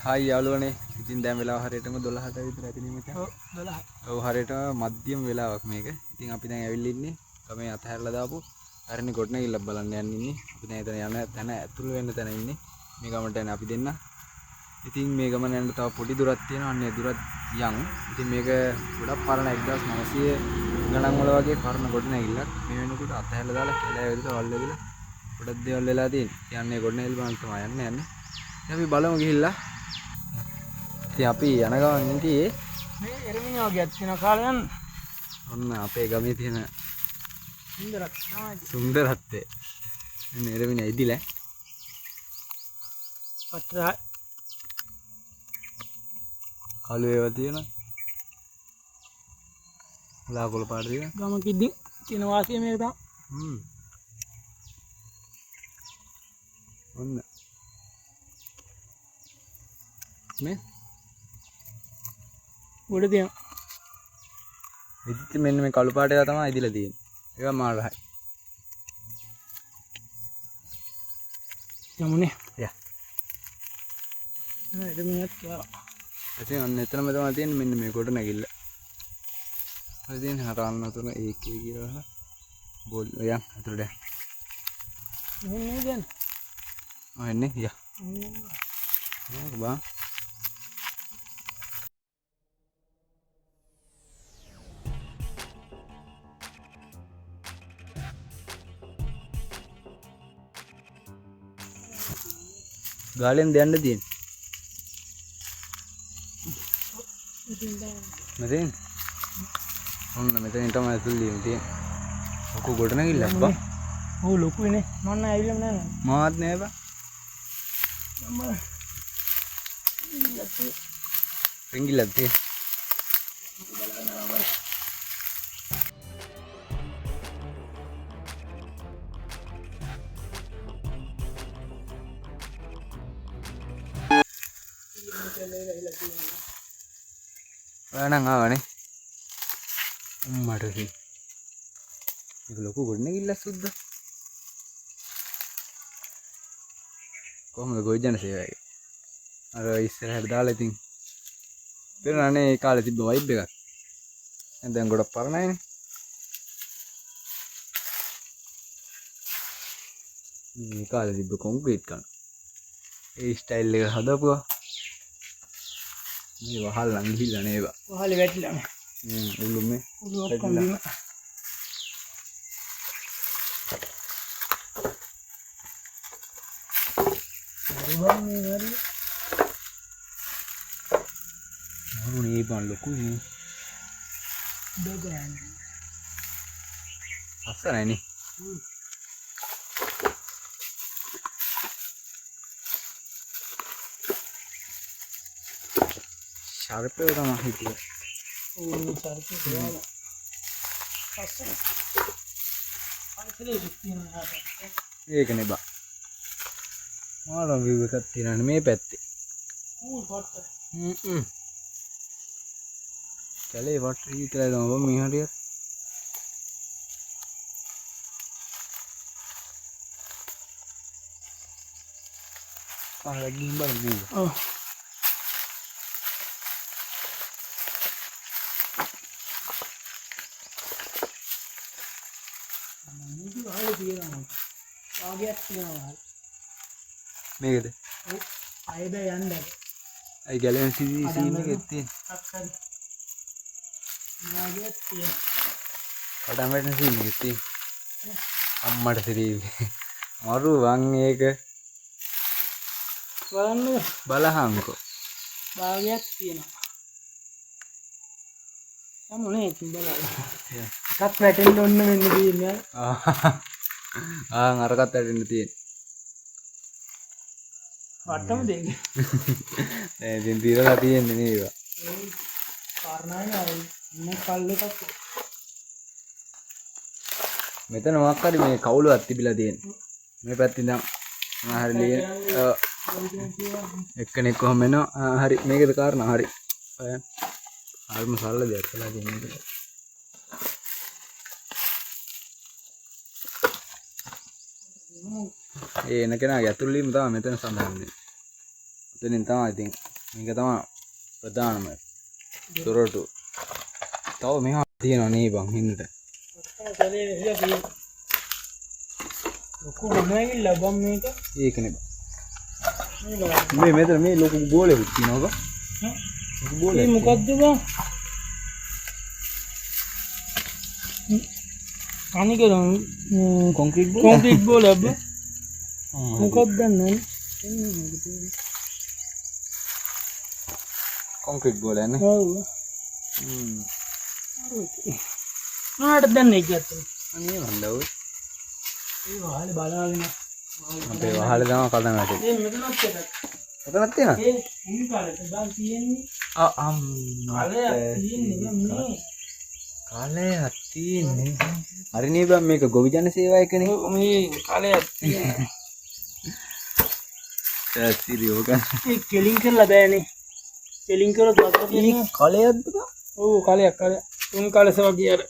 Hi යාළුවනේ. ඉතින් දැන් වෙලාව හරියටම 12ට විතර ඇති නේ මචං. ඔව් 12. ඔව් හරියටම මධ්‍යම වෙලාවක් මේක. ඉතින් අපි දැන් ඇවිල්ලා ඉන්නේ ගමේ අතහැරලා දාපු හරිනේ ගොඩනැගිල්ලක් බලන්න යන්න ඉන්නේ. අපි දැන් එතන යන තැන ඇතුළු වෙන්න තැන ඉන්නේ. මේ ගමනට යන අපි දෙන්න. ඉතින් මේ ගමන යන්න තව පොඩි දුරක් තියෙනවා. අන්නේ දුරත් යන්. ඉතින් මේක ගොඩක් පරණ 1900 ගණන් වල වගේ පරණ ගොඩනැගිල්ලක්. මේ වෙනකොට අතහැරලා දාලා කැලෑ වෙදිලා වල් වෙදිලා ගොඩක් දේවල් වෙලා තියෙන්නේ. යන්නේ ගොඩනැගිල්ල බලන්න තමයි යන්නේ. අපි බලමු ගිහිල්ලා. ඉතින් අපි යන ගමන් ඉඳී මේ එරමිනියා වගේ තියෙන කාලේ යන්න. ඔන්න අපේ ගමේ තියෙන සුන්දරත්වය. සුන්දරත්වය. එන්න එරමිනියා ඉදිලා. පත්‍රා කළු ඒවා තියෙනවා. ලාකොළ පාට තියෙන. ගම කිද්දි තියෙන වාසිය මේක තමයි. ඔන්න. මේ උඩ තියෙන. ඉතින් මෙන්න මේ කළු පාට ඒවා තමයි ඉදිලා තියෙන්නේ. ඒවා මාළහයි. යමුනේ. යා. එරමිනියත් කියලා. ඉතින් අන්න එතනම තමයි තියෙන්නේ මෙන්න මේ කොට නැගිල්ල. හරි තියෙන්නේ හරන්න තුන ඒකේ කියලා බෝල් යන් අතුරට. මෙන්න දැන්. එන්නේ යා. බා ගාලෙන් දෙන්න තියෙන්නේ. මෙතෙන් ඔන්න මෙතනින් තමයි ඇතුළේ තියෙන්නේ. ඔක ගොඩනැගිල්ලක් බා. ඔව් ලොකුනේ. මන්න ඇවිල්ලාම නෑ. මාත් නෑ බා. රිංගිල්ලක් තියෙන්නේ. ඔයානම් ආවනේ. මට කි. මේක ලොකු ගොඩනැගිල්ලක් සුද්ද. කොහොමද ගොවිජන සේවයක? අර ඉස්සරහට දාලා ඉතින් පෙරණනේ ඒ කාලේ තිබ්බ වයිබ් එකක්. දැන් ගොඩක් පරණයිනේ. මේ කාලේ තිබ්බ කොන්ක්‍රීට් කන. ඒ ස්ටයිල් එක හදපුවා. මේ වහල් නම් ගිහිල්ලා නේද? වහලේ වැටිලා නේ. උළුමේ. උළු ඔක්කොම බිම. හරිවන්නේ හරි. මරුනේ බන් ලොකුනේ. දෙගයන්. අස්සනයිනේ. ශාර්පේ තමයි හිටියේ. ඕනේ ශාර්පේ ගාලා. පස්සේ. අයිතලේ තියෙනවා. ඒකනේ බා. මාළු විව් එකක් තියෙනනේ මේ පැත්තේ. ඌල් පොට්ට. කැලේ වට විතරයි තමයි මේ හරියට. ගිහින් බලමු. ඔව්. මේක වහලේ තියෙනවා. වාගයක් තියෙනවා. මේකද? ඔව්. අයද යන්න. අයි ගැලෙන සීන් එකෙත් තියෙන. අක්කයි. වාගයක් තියෙනවා. කඩම් වැටෙන සීන් එකෙත් තියෙන. අම්මට සිරීවි. මරු වන් ඒක බලන්න බලහංකෝ. වාගයක් තියෙනවා. යමුනේ ඉතින් බලන්න. එකක් වැටෙන්න ඕන මෙන්න තියෙන්නේ. අරකට වැටෙන්න තියෙන. වට්ටම දෙන්නේ. ඉතින් දිරලා තියෙන්නේ නේ ඒවා. ඒ කාරණායි ආයි ඉන්න කල්ලකක්. මෙතන මොකක් හරි මේ කවුලක් තිබිලා තියෙනවා. මේ පැත්තේ ඉඳන් හරි ලිය එක්කෙනෙක් කොහම එනවා. හරි මේකද කාරණා හරි. ආල්ම සරල දෙයක් කියලා කියන්නේ. ඒ එන කෙනාගේ ඇතුළේම තමයි මෙතන සඳහන් වෙන්නේ. එතනින් තමයි ඉතින් මේක තමයි ප්‍රධානම දොරටු. තව මෙහා තියෙනවා නේ බං හින්නට. ලොකු මොනවයි ලබම් මේක. ඒකනේ බං. මේ මෙතන මේ ලොකු බෝලෙකුත් තියෙනවා බං. ලොකු බෝලයක්. මේ මොකද්ද බං? අනිකරම් කොන්ක්‍රීට් බෝල. කොන්ක්‍රීට් බෝල බ. මොකක්ද දන්නේ? කොන්ක්‍රීට් බෝලයක් නේ. ඔව්. මොනවටද දැන් ඒක ගත්තේ? අනේ වන්ද ඔය. ඒ වහලේ බලාගෙන. අපේ වහලේ තමයි කඩන වැටේ. මේ මෙතනත් එකක්. ඔතනක් තියෙනවා. ඒ මුල් කාලේ දැන් තියෙන්නේ. කාලයක් තියෙන්නේ මේ. කාලයක් තියෙන්නේ. හරි නේ බං මේක ගොවි ජන සේවායකනේ. මේ කාලයක් තියෙනවා. ඇත්තිරි ඕක. ඒ කෙලින් කරලා බෑනේ. කෙලින් කරොත් වතුර තියෙනවා. කලයක්ද බං? ඔව් කාලයක් තුන් කාලස වගේ අර.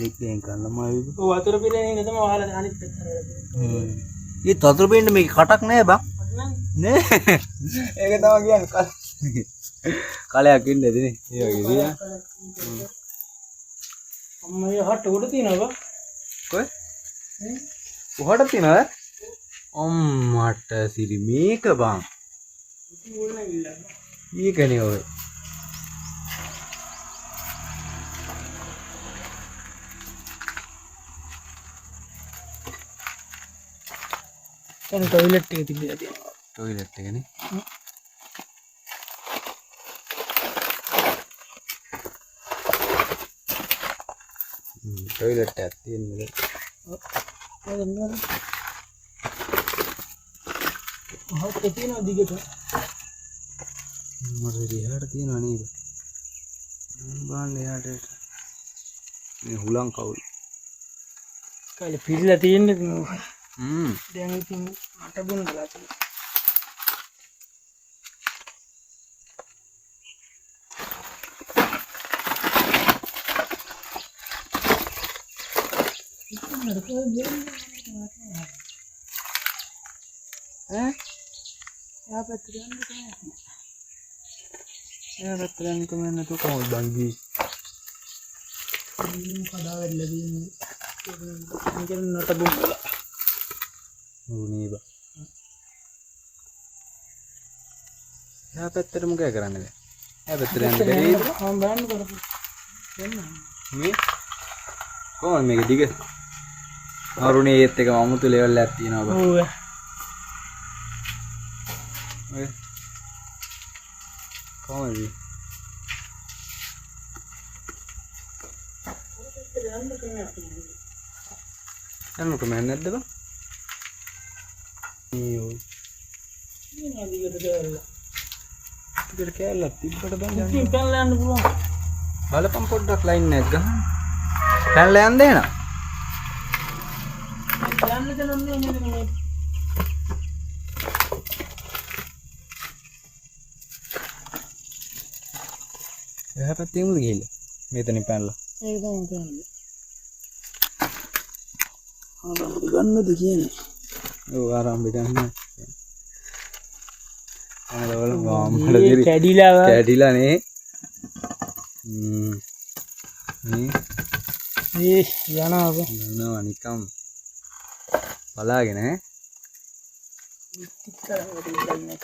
ඒක දැන් කන්නමයි. ඔව් වතුර පිරෙන එක තමයි වහලා අනිත් පැත්තට හරලා. ඒ තතුරු බෙන්න මේක කටක් නෑ බං. නේ. ඒක තමයි කියන්නේ කලයක් ඉන්න ඇතිනේ. ඒ වගේ දිනා. අම්මේ හට උඩ තියෙනවා බං. කොයි? උහට තියනවද? අම්මට සිරි මේක බං. මේකනේ ඔය. දැන් ටොයිලට් එක තිබිලා තියෙනවා. ටොයිලට් එකනේ. ටොයිලට් එකක් තියෙන්නේ. හත් තියෙනවා දිගට. මොකද ඉහළට තියෙනව නේද? බලන්න එහාට. මේ හුලං කවුල්. කාලේ පිරලා තියෙන්නේ. දැන් ඉතින් මට බොන්නලා තියෙනවා. यहाँ पे तिरंगा कहाँ है? यहाँ पे तिरंगा मैंने तो कौन बंगी? खड़ा है लगी नहीं। इनके नटा बुंगला। वो नहीं बा। यहाँ पे तिरंगा क्या कराने दे? यहाँ पे तिरंगा करी? हम बैंड कर दो। मैं? कौन मेरे दिखे? और उन्हें ये तक मामू तो लेवल लेती है ना बा। ओह कौन है जी? क्या को मेहनत दे बा? यो ये ना दिखे तो क्या है? इधर क्या लगती है बड़ा बन ये पेन लैंड बोलो। बाले पंप डक लाइन ने गा पेन लैंड दे ना लैंड के नंबर नहीं यहाँ पे तीन लगी है मैं तो नहीं पहन ला एकदम पेन ले हाँ तो गन्ना दिखिए ना वो आराम भी करना अरे बोलो गांव में लगी कैडीला ने ये जाना अब निकम पला गए ने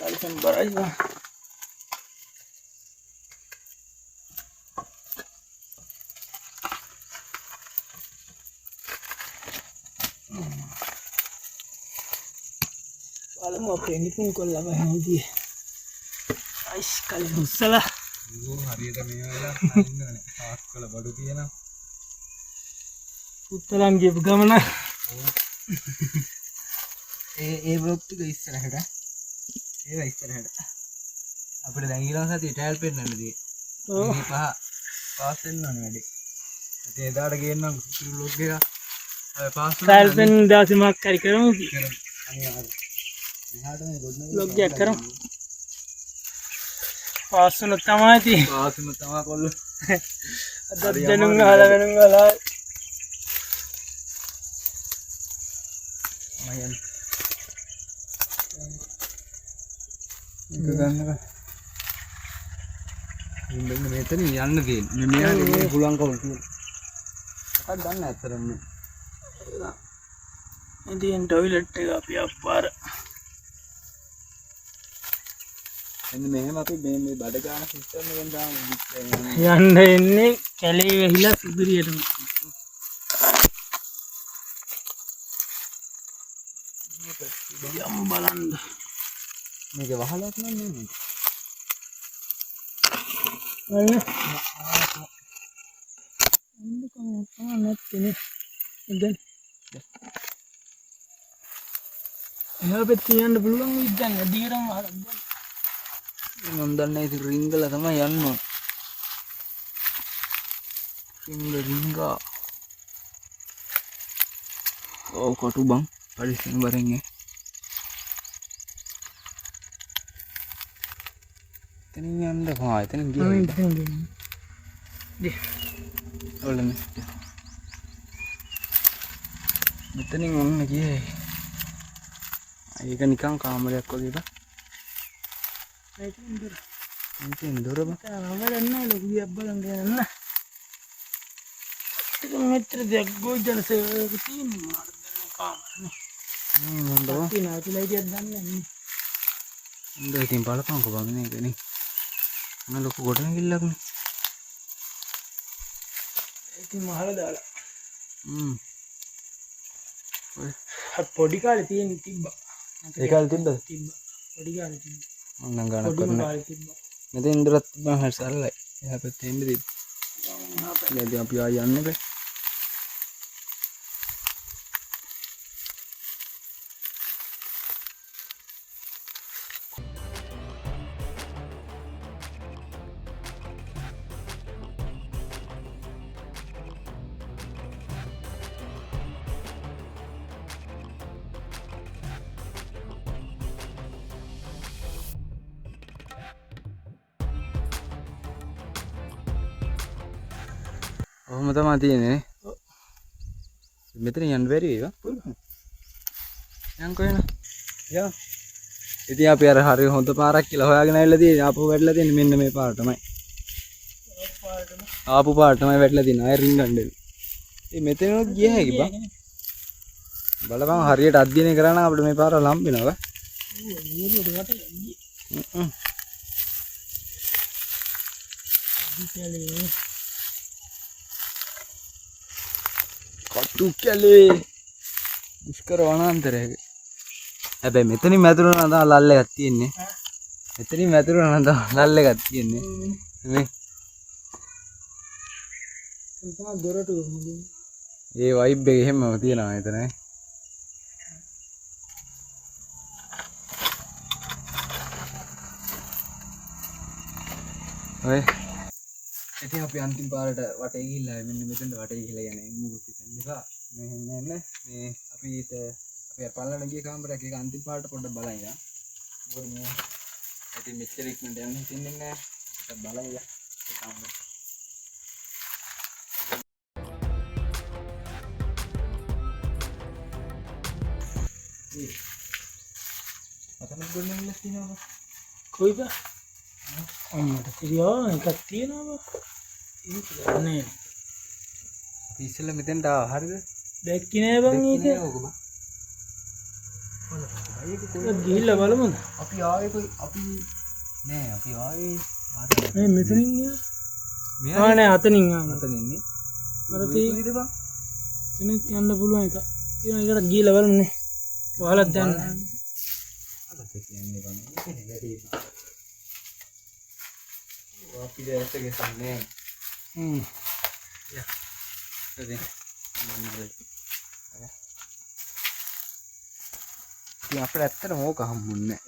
कल से बराज में वाला मोटे निपुण को लगा है मुझे आइस कल मुसला वो हरिයට මේ වෙලාව ඉන්නවනේ තාක්කල බඩු තියෙනවා උත්තරම් ගියපු ගමන ඒ බ්ලොග් ටික ඉස්සරහට ඒවා ඉස්සරහට අපිට දැන් ඊළඟ සතියේ ට්‍රයල් පෙන්නන්න දී මේ පහ පාස් වෙන්න ඕනේ වැඩි ඉතින් එදාට ගේන්නම් බ්ලොග් එක පාස් ට්‍රයල් පෙන් දාසිමක් හරි කරමු අනිවාර්යයෙන් මෙහාට මේ ගොඩනග ब्लॉग चेक करो पास सुनो तमाती පාස් වෙන තමයි කොල්ල दनुंगा हाला वेनुंगा මයන් එක ගන්නක මෙන්න මෙතන යන්න තියෙන්නේ මේ මෙහාට එන්න පුළුවන් කවුරු තියෙනවා මොකක්ද දන්නේ ඇත්තටම මේ ඉතින් ටොයිලට් එක අපි අප්පාර එන්න මෙහෙම අපි මේ බඩ ගන්න සිස්ටම් එකෙන් දාමු යන්න එන්නේ කැලේ වෙහිලා සිදුරියටම යමු බලන්න මේක වහලක් නම් නෙමෙයි බලන්න නැත්තේ දැන් එහා පැත්තේ යන්න පුළුවන් වෙයිද දැන් අඩියටම වහලා මම දන්නේ ඉතින් රින්ගලා තමයි යන්න ඕන රිංගා ඔව් කොටු බං පරිස්සම් වරෙන් එතනින් යන්න කොහා එතනින් ගියා ඔලම මෙතනින් ඔන්න ගියේ ඒක නිකන් කාමරයක් වගේ බා මෙතන දොර බා මම දන්නා ලොකු වියක් බලන්න යන්න ඒක මෙච්චර දෙයක් ගොඩන සේවක තියෙනවා කාමරනේ මම දෝ තියෙනවා කියලා ඉතින් දන්නේ නැහැ උන්ද ඉතින් බලපංකෝ බං මේකනේ මම ලොකු ගොඩනැගිල්ලක් නේ ඉතින් මහල දාලා ඔය පොඩි කාලේ තියෙන තිබ්බා ඒ කාලේ තිබ්බද පොඩි කාලේ තිබ්බා මම නම් ගණන් පොඩි කරන්නේ කාලේ තිබ්බා මෙතෙන් ඉඳලා තිබ්බා හැසල්ලයි එහා පැත්තේ ඉන්න තිබ්බා දැන් අපි ආය යන්නේ බෑ ඔහොම තමයි තියෙන්නේ නේ. මෙතන යන්න බැරි වේවා. පුළුවන්. යන් කොහෙන? යා. ඉතින් අපි අර හරිය හොඳ පාරක් කියලා හොයාගෙන ආවිල්ලා තියෙන්නේ. ආපහු වැටලා තියෙන්නේ මෙන්න මේ පාරටමයි. ආපු පාරටමයි වැටලා තියෙන්නේ. ආයෙ රින්ගන්න. ඉතින් මෙතනොත් ගිය හැකි බං. බලපන් හරියට අධ්‍යයනය කරා නම් අපිට මේ පාර ලම්බෙනවා. කටු කැලේ දුෂ්කර වනාන්තරයක. හැබැයි මෙතනින් මැදුරුනා නම් ලල්ල එකක් තියෙන්නේ. මෙතනින් මැදුරුනා නම් ලල්ල එකක් තියෙන්නේ. මේ දොරට ඒ වයිබ් එක එහෙමම තියෙනවා එතන. ඔය ඉතින් අපි අන්තිම පාරට වටේ ගිහිල්ලා මෙන්න මෙතන වටේ ගිහිල්ලා යන්නේ මොකුත් හිතන්න එපා. මේ අපි පල්ලන ගිය කාමරයක් ඒක අන්තිම පාරට පොඩ්ඩක් බලන්න. මොකද මේ ඉතින් මෙච්චර ඉක්මනට යන්න හිතෙන්නේ නැහැ. ඒක බලන්න ඒ කාමරේ. අතන ගොඩනැගිල්ල තියෙනවා. කොයිද? අම්මට තිරියෝ එකක් තියෙනවා. ඒක නේ. අපි ඉස්සෙල්ලා මෙතෙන්ට ආවා හරියද? දැක්කේ නෑ බං ඒක. ඕක බං. ගිහිල්ලා බලමුද? අපි ආවේ කොයි අපි නෑ අපි ආවේ මේ මෙතනින් නෑ නෑ අතනින් අතන ඉන්නේ. අර තියෙයිද බං? එනත් යන්න පුළුවන් එක. තියෙන එකට ගිහිල්ලා බලමුනේ. වහලක් දැන්. අලත් කියන්නේ බං. ඒක වැඩි. අපි දැස්ස ගසන්නේ. යා. එතෙන්. ඉතින් අපිට ඇත්තටම ඕක හම්බුන්නේ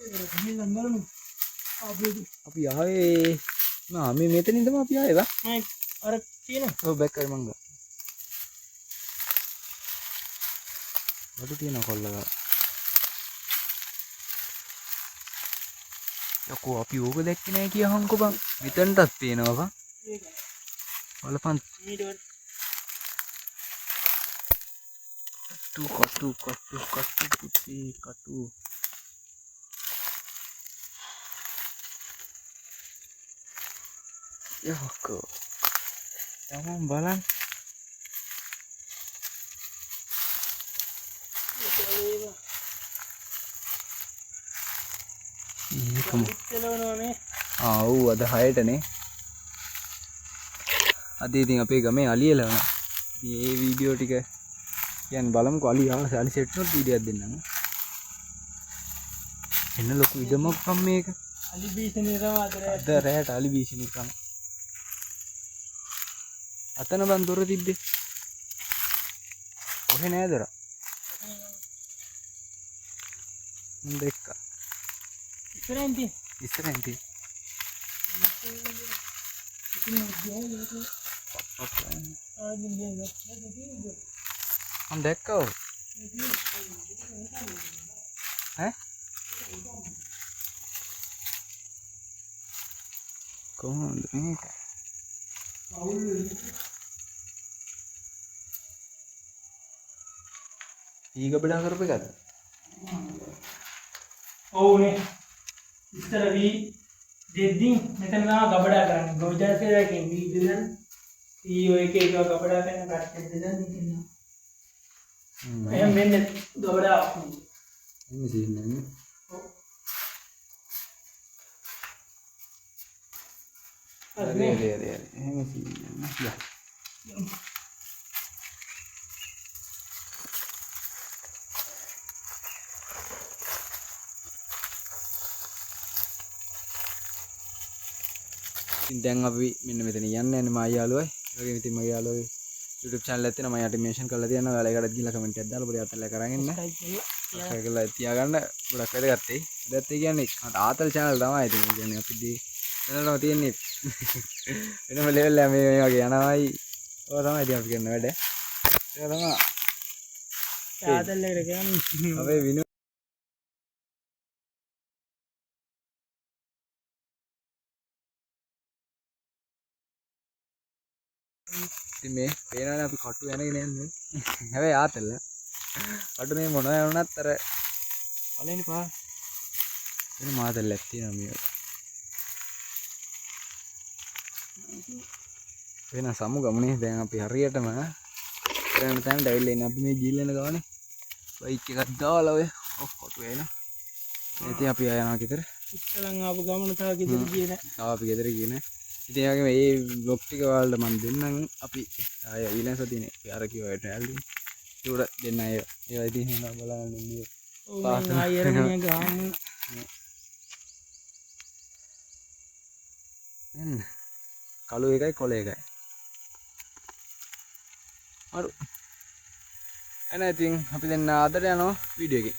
නැහැ. අපි ආවේ නා මේ මෙතනින් තමයි අපි ආවේ බං. මම අර තියෙනවා. ඔව් බෑක් කරේ මං ගා. වඩු තියෙන කොල්ලලා. යකෝ අපි ඕක දැක්කේ නැහැ කියහන්කෝ බං. මෙතනටත් පේනවා බං. බලපන්. කටු පුතේ කටු. යකෝ තමන් බලන්න ඒකම ඔව් අද 6ටනේ අද ඉතින් අපේ ගමේ අලිය ලවනවා මේ වීඩියෝ ටික කියන්නේ බලමුකෝ අලි අලි සෙට් වුණොත් වීඩියෝ එකක් දෙන්නම් එන්න ලොකු ඉඩමක් කම් මේක අලි බීසනේ තමයි අද රැට අලි බීසනේ තමයි අතන බන් දොර තිබ්බේ කොහේ නෑදර මම දැක්කා ඉස්සරහින් තියෙන මම දැක්කා ඈ කොහොමද මේක ඊග බඩා කරපු එකද ඔව්නේ ඉස්සර වී දෙද්දි මෙතන තමයි ගබඩා කරන්නේ ගොවිජාතකයන්ගෙන් වී දෙන්න ඊ ඔය එක එක ගබඩා කරන කට්ටිය දෙන්න ඉතින් එහෙනම් මෙන්න ගබඩා එන්නේ සීන්නේ හරි එහෙම සීන්නේ දැන් අපි මෙන්න මෙතන යන්න යන්නේ මගේ යාළුවයි. ඒ වගේම ඉතින් මගේ යාළුවගේ YouTube channel එකක් තියෙනවා. මම යට mention කරලා තියෙනවා. ඔයාලා ඒකටත් ගිහලා comment එකක් දාලා පොඩි අතල්ලා කරන් ඉන්න. subscribe කරලා තියාගන්න. ගොඩක් වැදගත් වෙයි. ඒත් ඒ කියන්නේ ආතල් channel තමයි. ඉතින් කියන්නේ අපි දැනටම තියෙන්නේ වෙනම level එක මේ වගේ යනවායි. ඔය තමයි ඉතින් අපි කරන වැඩ. ඒක තමයි. ආතල් එකට කියන්නේ අපේ විනු ඉතින් මේ පේනවනේ අපි කටු යනගෙන යන්නේ. හැබැයි ආතල්ල. කටු මේ මොනවා වුණත් අර පළවෙනි පා වෙන මාතල්ලක් තියෙනවා මේ. වෙන සමු ගමනේ දැන් අපි හරියටම කරන තැනට ඇවිල්ලා ඉන්නේ. අපි මේ ගිහිල්ලා යන ගමනේ බයික් එකක් දාලා ඔය කටු එනවා. ඉතින් අපි යනවා ගෙදර. ඉස්සලන් ආපු ගමන තව ගෙදර ගියේ නැහැ. තව අපි ගෙදර ගියේ නැහැ. ඉතින් ඒ වගේම මේ vlog ටික ඔයාලට මම දෙන්නම් අපි ආය ඊළඟ සතියේ අපි අර කිව්වා ට්‍රැවලින් ඒකට දෙන්න අය ඒවා ඉතින් හොඳ බලන්න ඉන්නේ පාස් ආයෙරමිය ගාමු එන්න කළු එකයි කොළ එකයි අර එන ඉතින් අපි දැන් ආදර යනවා වීඩියෝ එකේ